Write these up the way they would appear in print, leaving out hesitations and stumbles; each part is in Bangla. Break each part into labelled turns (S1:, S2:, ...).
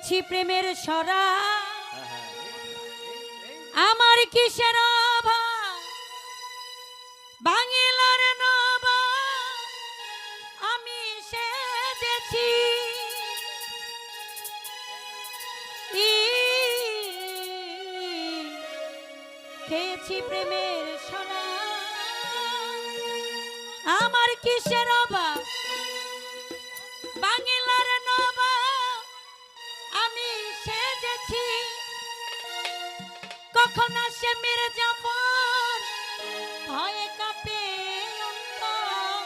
S1: খেয়েছি প্রেমের সরা আমার কিসের অভাব বাংলার নবা আমি সেজেছি খেয়েছি প্রেমের সরা আমার কিসের অভাব বাংলার নবা আমি সেজেছি কখন আসে মির্জাফর ভয়ে কাঁপে অন্তর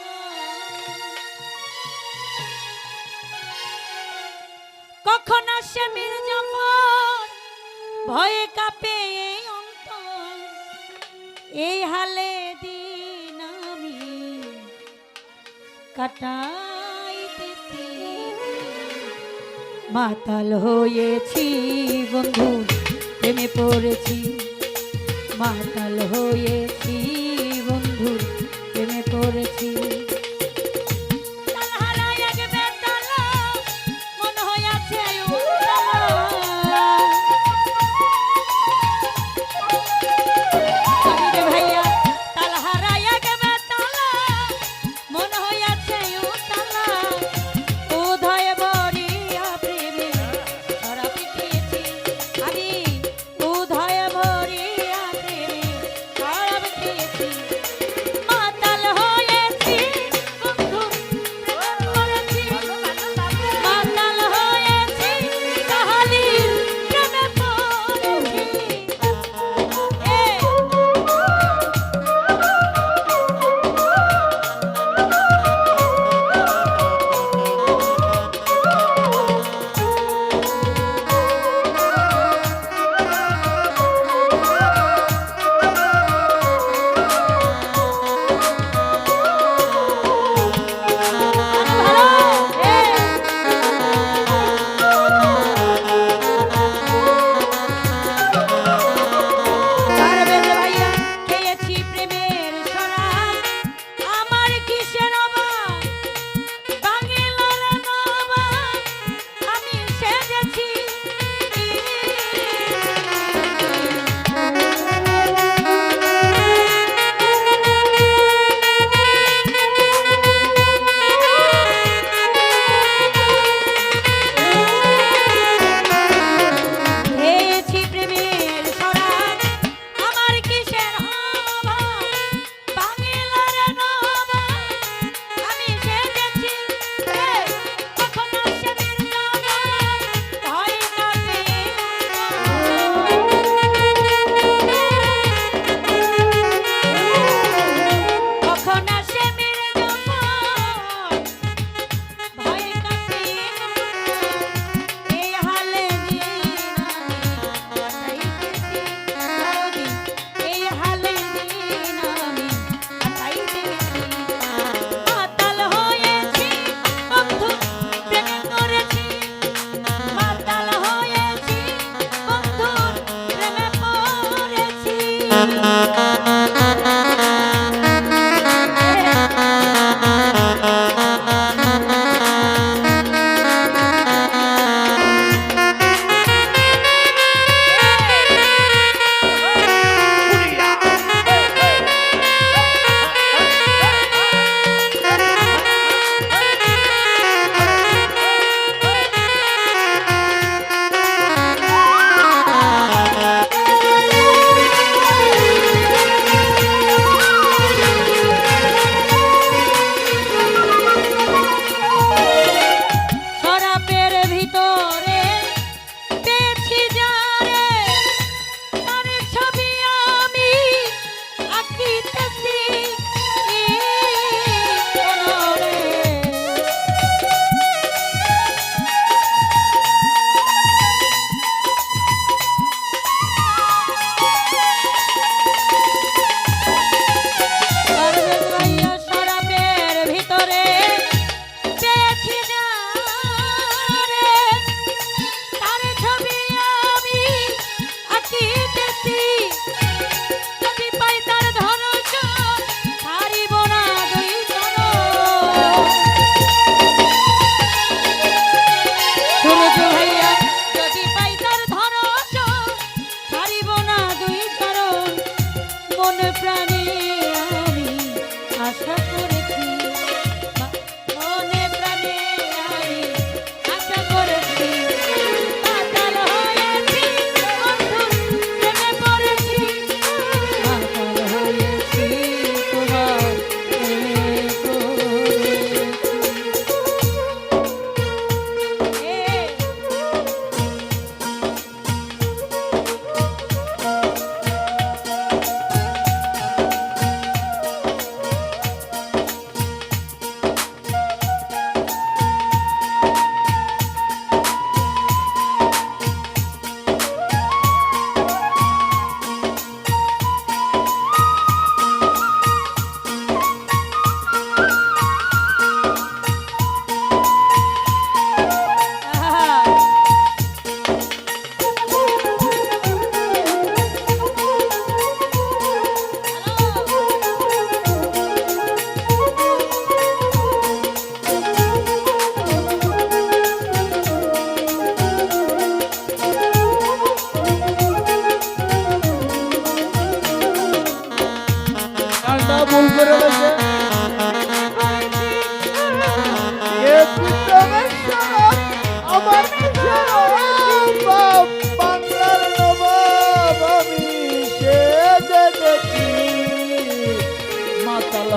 S1: কখন আসে মির্জাফর ভয়ে কাঁপে অন্তর এই হালে দিন আমি কাটাইতেছি মাতাল হয়েছি বন্ধু প্রেমে পড়েছি মাতাল হয়েছি বন্ধু প্রেমে পড়েছি মাতাল হয়েছি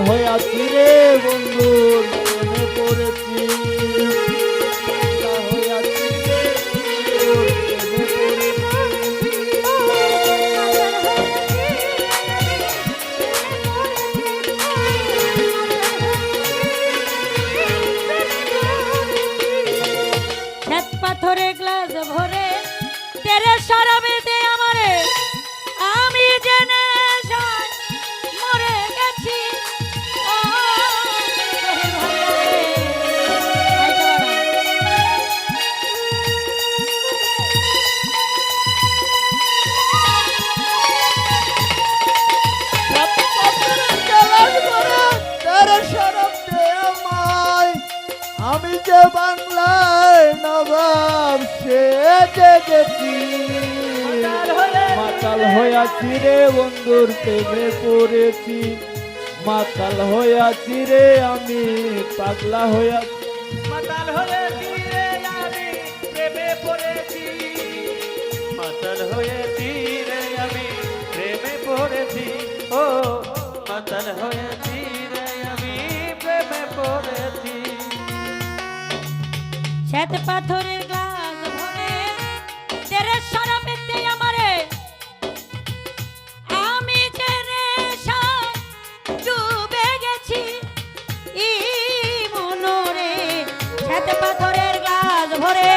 S2: হইয়াছি রে বন্ধুর প্রেমে পড়েছি, পাগলা হইয়াছি রে বন্ধুর প্রেমে পড়েছি।
S1: শ্বেত পাথরে গ্লাস ভরে তেরে শরাবে দে আমারে, আমি জেনে যাই মরে গেছি। ও জহির ভাইয়া রে, আইতে পারো।
S2: আমি যে বাংলায় নবাব সেজে গেছি, মাতাল হইয়াছি রে বন্ধুর প্রেমে পড়েছি, মাতাল হইয়াছি রে আমি পাগলা হইয়াছি,
S3: মাতাল হয়েছি রে আমি প্রেমে পড়েছি, মাতাল হয়েছি রে আমি প্রেমে পড়েছি, ও মাতাল হয়েছি রে আমি প্রেমে পড়েছি।
S1: শ্বেত পাথরের গ্লাস ভরে তেরে শরাবে দে আমারে, আমি যে নেশায় ডুবে গেছি। ই মনরে শ্বেত পাথরের গ্লাস ভরে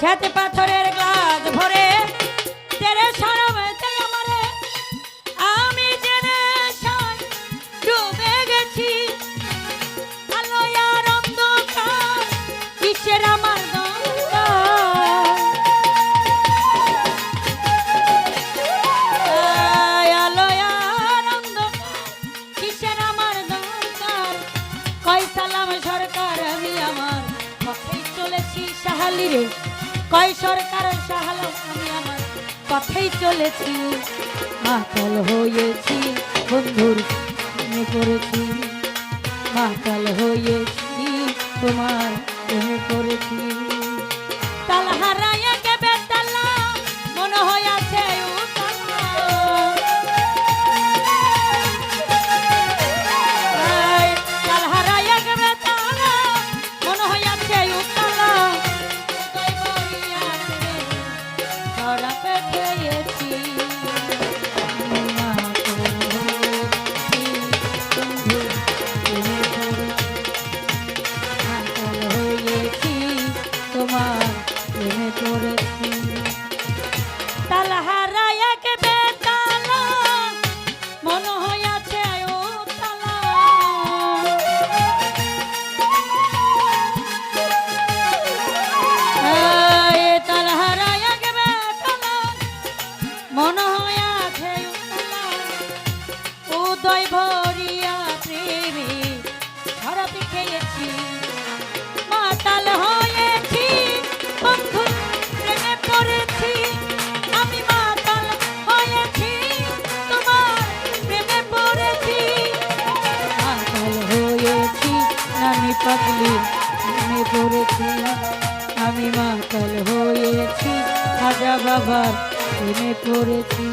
S1: শ্বেত পাথরের গ্লাস ভরে তেরে শরাবে দে আমারে, আমি যে নেশায় ডুবে গেছি। আলো আর অন্ধকার কিসের আমার দরকার, আলো আর অন্ধকার কিসের আমার দরকার। কয় সালাম সরকার আমি আমার পথেই চলেছি সাহালি রে, কয় সরকার সাহালাম আমি আমার পথেই চলেছি। মাতাল হয়েছি বন্ধুর প্রেমে পড়েছি, মাতাল হয়েছি তোমার প্রেমে পড়েছি। তাল হারাইয়া কে বেতালা মনে হইয়াছে উতালা, তাল হারাইয়া কে বেতালা মনে হইয়াছে উতালা। তাই বলিয়া রে শরাবে খেয়েছি, তোমার প্রেমে পড়েছি। তাল হারাইয়া কে বেতালা মনে হইয়াছে উতালা, তাল হারাইয়া কে বেতালা মনে হইয়াছে উতালা। উদয় ভরিয়া প্রেমে শরাবে খেয়েছি, মাতাল হয়েছি বন্ধু প্রেমে পড়েছি, আমি মাতাল হয়েছি তোমার প্রেমে পড়েছি। মাতাল হয়েছি আমি পাগলি প্রেমে পড়েছি, আমি মাতাল হয়েছি খাজা বাবার প্রেমে পড়েছি।